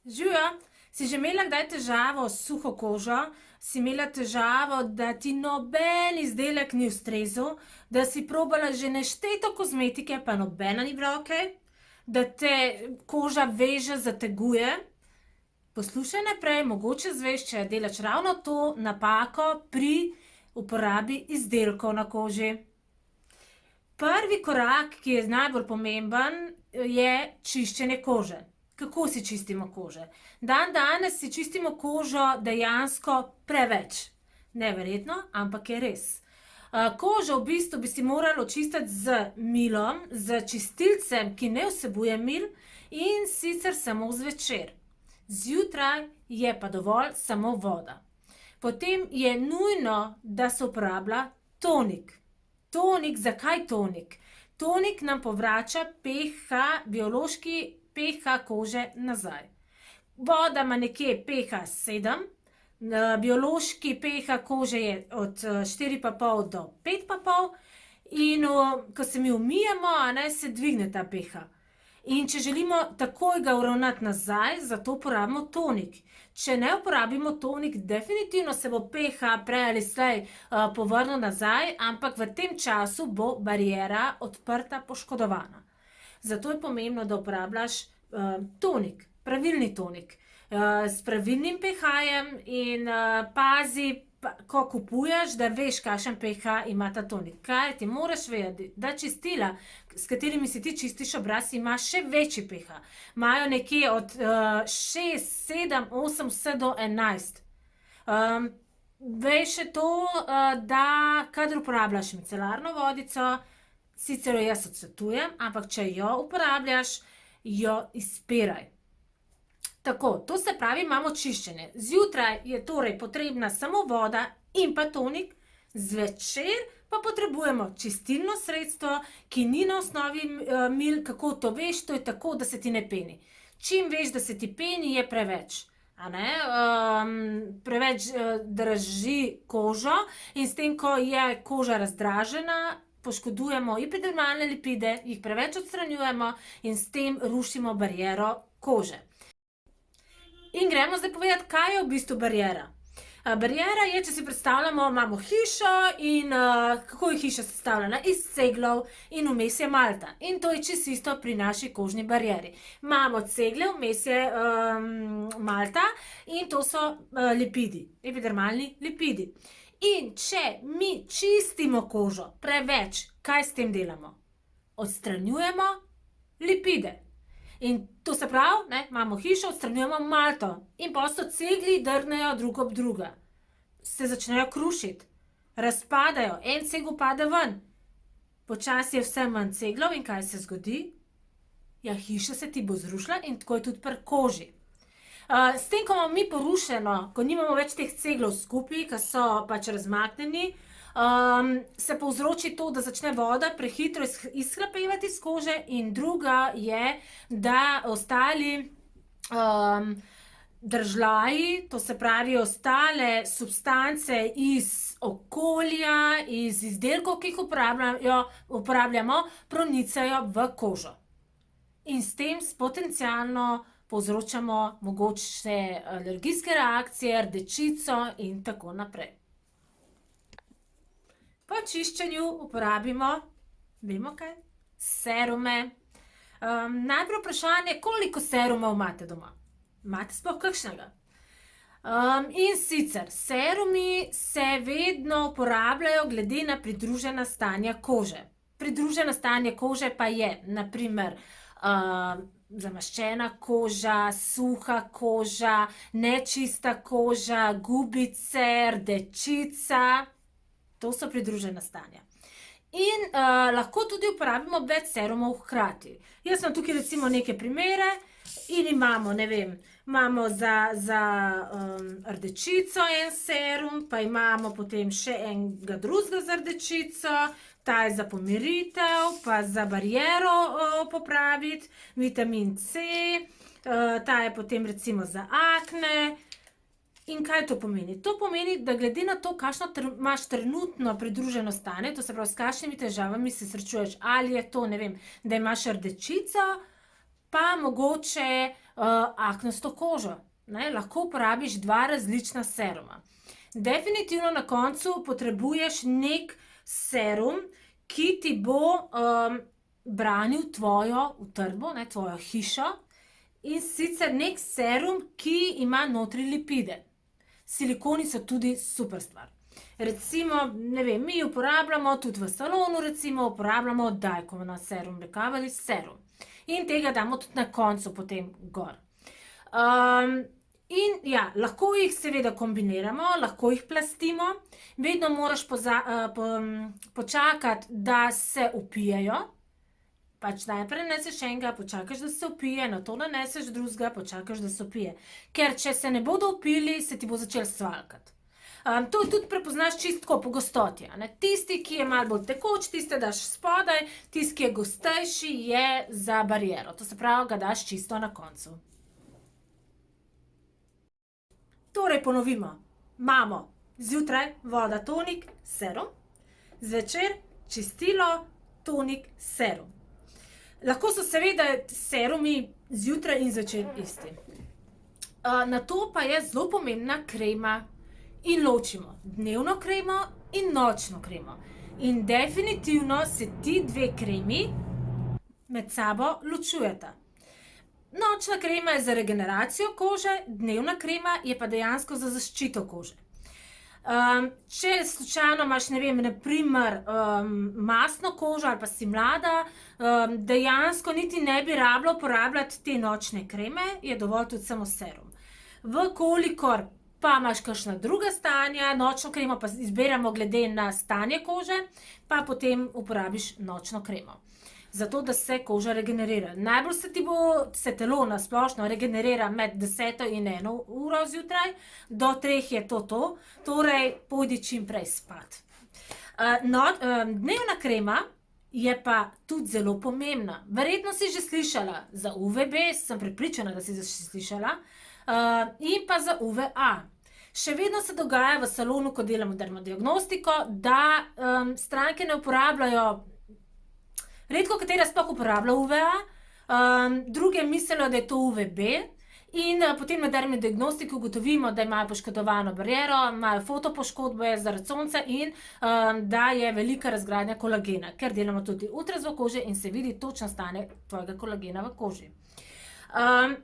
Živjo, si že imela kdaj težavo s suho kožo, si imela težavo, da ti noben izdelek ni ustrezal, da si probala že nešteto kozmetike, pa nobena ni bila ok, da te koža veže, zateguje. Poslušaj naprej, mogoče zveš, če delaš ravno to napako pri uporabi izdelkov na koži. Prvi korak, ki je najbolj pomemben, je čiščenje kože. Kako si čistimo kože? Danes si čistimo kožo dejansko preveč. Neverjetno, ampak je res. Kožo v bistvu bi si morali očistiti z milom, z čistilcem, ki ne vsebuje mil, in sicer samo zvečer. Zjutraj je pa dovolj samo voda. Potem je nujno, da se uporablja tonik. Tonik, zakaj tonik? Tonik nam povrača pH, biološki pH kože nazaj. Voda ima nekje pH 7, biološki pH kože je od 4,5 do 5,5 in ko se mi umijemo, se dvigne ta pH. In če želimo takoj ga uravnati nazaj, zato uporabimo tonik. Če ne uporabimo tonik, definitivno se bo pH prej ali slej povrnil nazaj, ampak v tem času bo bariera odprta, poškodovana. Zato je pomembno, da uporabljaš tonik, pravilni tonik, s pravilnim pH-jem in pazi, ko kupuješ, da veš, kakšen pH ima ta tonik. Kaj ti moraš vedeti, da čistila, s katerimi si ti čistiš obraz, ima še večji pH. Imajo nekje od 6, 7, 8 vse do 11. Veš še to, da kadar uporabljaš micelarno vodico, sicer jo jaz odsvetujem, ampak če jo uporabljaš, jo izpiraj. Tako, to se pravi, imamo čiščenje. Zjutraj je torej potrebna samo voda in pa tonik, zvečer pa potrebujemo čistilno sredstvo, ki ni na osnovi mil. Kako to veš? To je tako, da se ti ne peni. Čim veš, da se ti peni, je preveč. Preveč draži kožo in s tem, ko je koža razdražena, poškodujemo epidermalne lipide, jih preveč odstranjujemo in s tem rušimo bariero kože. In gremo zdaj povedati, kaj je v bistvu bariera. Bariera je, če si predstavljamo, imamo hišo in kako je hiša sestavljena? Iz ceglov in vmes je malta. In to je čisto isto pri naši kožni barieri. Imamo cegle, vmes je malta in to so lipidi, epidermalni lipidi. In če mi čistimo kožo preveč, kaj s tem delamo? Odstranjujemo lipide. In to se pravi, imamo hišo, odstranjujemo malto in potem so cegli drgnejo drug ob druga. Se začnejo krušiti, razpadajo, en cegel pade ven. Počasi je vse manj ceglov in kaj se zgodi? Ja, hiša se ti bo zrušila in tako je tudi pri koži. S tem, ko imamo mi porušeno, ko nimamo več teh ceglov skupaj, ki so pač razmaknjeni, se povzroči to, da začne voda prehitro izhlapevati iz kože in druga je, da ostali držljaji, to se pravi ostale substance iz okolja, iz izdelkov, ki jih uporabljamo, pronicajo v kožo. In s tem potencialno povzročamo mogoče alergijske reakcije, rdečico in tako naprej. Po čiščenju uporabimo, vemo kaj, serume. Najprej vprašanje, koliko serumov imate doma? Imate sploh kakšnega? In sicer, serumi se vedno uporabljajo glede na pridružena stanja kože. Pridruženo stanje kože pa je, na primer, zamaščena koža, suha koža, nečista koža, gubice, rdečica. To so pridružena stanja. In lahko tudi uporabimo več serumov hkrati. Jaz imam tukaj recimo neke primere in imamo, ne vem, imamo za rdečico en serum, pa imamo potem še enega drugega za rdečico, ta je za pomiritev, pa za bariero popraviti, vitamin C, ta je potem recimo za akne. In kaj to pomeni? To pomeni, da glede na to, kakšno imaš trenutno pridruženo stanje, to se pravi, s kakšnimi težavami se srečuješ, ali je to, ne vem, da imaš rdečico, pa mogoče aknasto kožo. Ne? Lahko uporabiš 2 različna seruma. Definitivno na koncu potrebuješ nek serum, ki ti bo branil tvojo utrdbo, ne, tvojo hišo, in sicer nek serum, ki ima notri lipide. Silikoni so tudi super stvar. Recimo, ne vem, mi uporabljamo tudi v salonu, recimo uporabljamo Dajkona serum, recovery serum. In tega damo tudi na koncu potem gor. In ja, lahko jih seveda kombiniramo, lahko jih plastimo, vedno moraš počakati, da se vpijejo. Pač najprej naneseš enega, počakaš, da se vpije, nato naneseš drugega, počakaš, da se vpije. Ker če se ne bodo vpili, se ti bo začel svalkati. To tudi prepoznaš čistko po gostoti. Tisti, ki je malo bolj tekoč, tisti daš spodaj, tisti, ki je gostejši, je za bariero. To se pravi, ga daš čisto na koncu. Torej ponovimo. Imamo zjutraj voda, tonik, serum. Zvečer čistilo, tonik, serum. Lahko so seveda serumi zjutraj in zvečer isti. Nato pa je zelo pomembna krema in ločimo dnevno kremo in nočno kremo. In definitivno se ti 2 kremi med sabo ločujeta. Nočna krema je za regeneracijo kože, dnevna krema je pa dejansko za zaščito kože. Če slučajno imaš, ne vem, na primer mastno kožo ali pa si mlada, dejansko niti ne bi rabila uporabljati te nočne kreme, je dovolj tudi samo serum. Vkolikor pa imaš kakšna druga stanja, nočno kremo pa izberemo glede na stanje kože, pa potem uporabiš nočno kremo. Zato, da se koža regenerira. Najbolj se telo na splošno regenerira med 10 in 1 uro zjutraj, do 3 je to, torej pojdi čim prej spat. Dnevna krema je pa tudi zelo pomembna. Verjetno si že slišala za UVB, sem prepričana, da si že slišala, in pa za UVA. Še vedno se dogaja v salonu, ko delamo dermodiagnostiko, da stranke ne uporabljajo. Redko katera sploh uporablja UVA, druge mislijo, da je to UVB, in potem na dermodiagnostiki ugotovimo, da imajo poškodovano bariero, imajo fotopoškodbe zaradi sonca in da je velika razgradnja kolagena, ker delamo tudi ultrazvok kože in se vidi točno stanje tvojega kolagena v koži.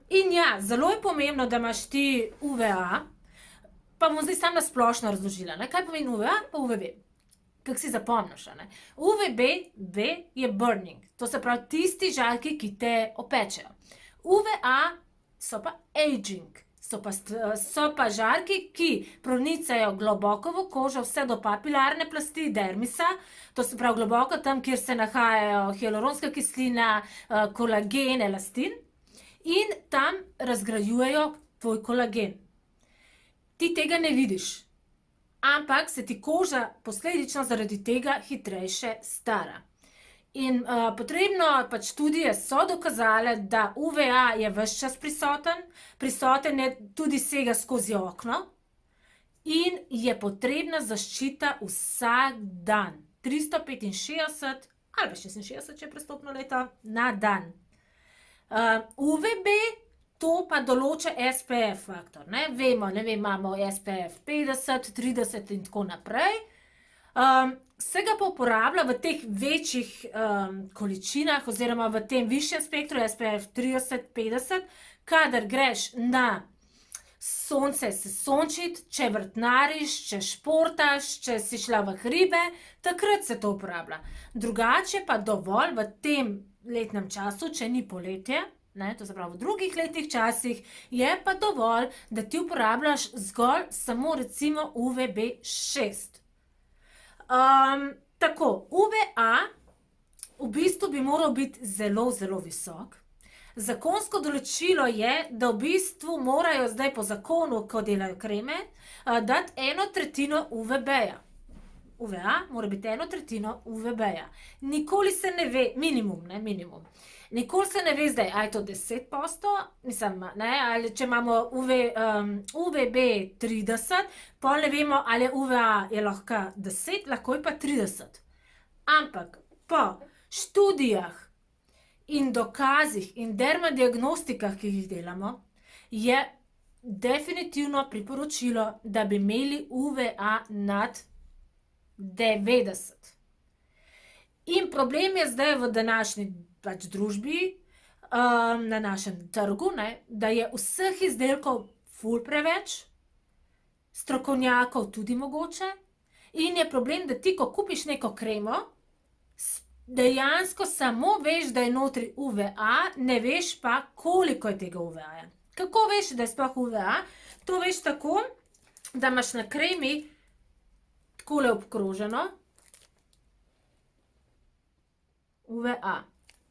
In ja, zelo je pomembno, da imaš ti UVA, pa bom zdaj samo na splošno razložila. Kaj pomeni UVA pa UVB? Kako si zapomniš, UVB je burning, to se pravi tisti žarki, ki te opečejo. UVA so pa aging, so pa žarki, ki pronicajo globoko v kožo, vse do papilarne plasti, dermisa, to se pravi globoko tam, kjer se nahajajo hialuronska kislina, kolagen, elastin, in tam razgrajujejo tvoj kolagen. Ti tega ne vidiš. Ampak se ti koža posledično zaradi tega hitrejše stara. In potrebno, pač študije so dokazale, da UVA je ves čas prisoten je tudi sega skozi okno in je potrebna zaščita vsak dan. 365 ali pa 66, če je prestopno leto, na dan. UVB to pa določa SPF faktor, vemo, imamo SPF 50, 30 in tako naprej. Se ga pa uporablja v teh večjih količinah oziroma v tem višjem spektru SPF 30, 50, kadar greš na sonce se sončiti, če vrtnariš, če športaš, če si šla v hribe, takrat se to uporablja. Drugače pa dovolj v tem letnem času, če ni poletje, to se pravi v drugih letnih časih, je pa dovolj, da ti uporabljaš zgolj samo recimo UVB6. Tako, UVA v bistvu bi moral biti zelo, zelo visok. Zakonsko določilo je, da v bistvu morajo zdaj po zakonu, ko delajo kreme, dati 1/3 UVB-ja. UVA mora biti 1/3 UVB-ja. Nikoli se ne ve, minimum. Nikoli se ne ve zdaj, ali je to 10%, ali če imamo UVB 30, pol ne vemo, ali je UVA je lahko 10, lahko je pa 30. Ampak po študijah in dokazih in dermadiagnostikah, ki jih delamo, je definitivno priporočilo, da bi imeli UVA nad 90. In problem je zdaj v današnji pač družbi, na našem trgu, ne, da je vseh izdelkov ful preveč, strokovnjakov tudi mogoče, in je problem, da ti, ko kupiš neko kremo, dejansko samo veš, da je notri UVA, ne veš pa, koliko je tega UVA-ja. Kako veš, da je sploh UVA? To veš tako, da imaš na kremi takole obkroženo UVA.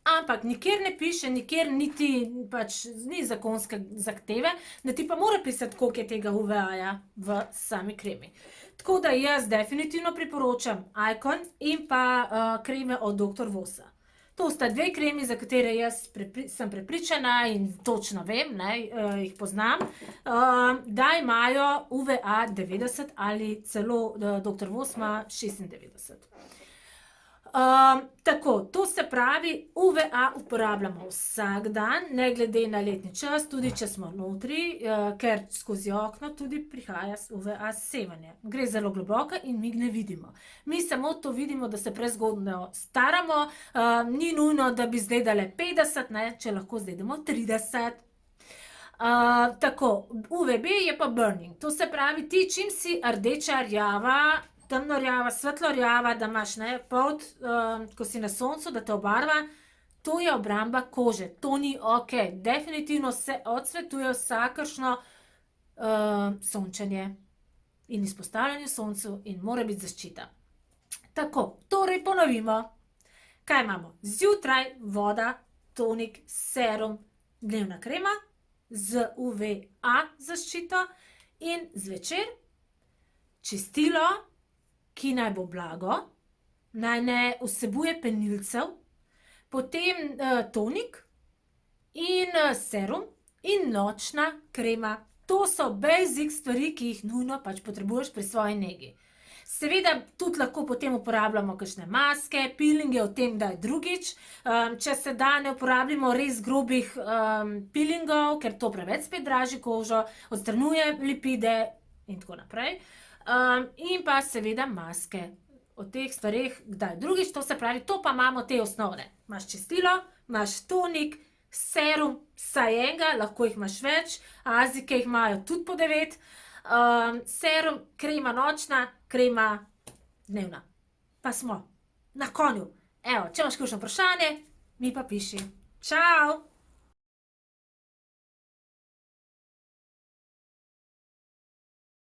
Ampak nikjer ne piše, nikjer niti pač ni zakonske zahteve, da ti pa mora pisati, koliko je tega UVA-ja v sami kremi. Tako da jaz definitivno priporočam Icon in pa kreme od Dr. Vossa. To sta dve kremi, za katere jaz sem prepričana in točno vem, ne, jih poznam, da imajo UVA 90 ali celo Dr. Voss ima 96. Tako, to se pravi, UVA uporabljamo vsak dan, ne glede na letni čas, tudi če smo notri, ker skozi okno tudi prihaja UVA sevanje. Gre zelo globoko in mi ne vidimo. Mi samo to vidimo, da se prezgodno staramo, ni nujno, da bi zdaj dale 50, ne, če lahko zdaj damo 30. Tako, UVB je pa burning, to se pravi, ti čim si rdeča, rjava, temno rjava, svetlo rjava, da imaš, ne, polt, ko si na soncu, da te obarva, to je obramba kože, to ni okej. Definitivno se odsvetuje vsakršno sončenje in izpostavljanje soncu in mora biti zaščita. Tako, torej ponovimo. Kaj imamo? Zjutraj voda, tonik, serum, dnevna krema z UVA zaščito in zvečer čistilo, ki naj bo blago, naj ne vsebuje penilcev, potem tonik in serum in nočna krema. To so basic stvari, ki jih nujno pač potrebuješ pri svoji negi. Seveda tudi lahko potem uporabljamo kakšne maske, peelinge, o tem, da je drugič. Če se da, ne uporabljamo res grobih peelingov, ker to preveč spet draži kožo, odstranjuje lipide in tako naprej. In pa seveda maske. O teh stvareh, kdaj drugič, to se pravi, to pa imamo te osnovne. Imaš čistilo, imaš tonik, serum, vsaj enega, lahko jih imaš več, Azijke jih imajo tudi po 9, serum, krema nočna, krema dnevna. Pa smo na konju. Evo, če imaš kakšno vprašanje, mi pa piši. Čau!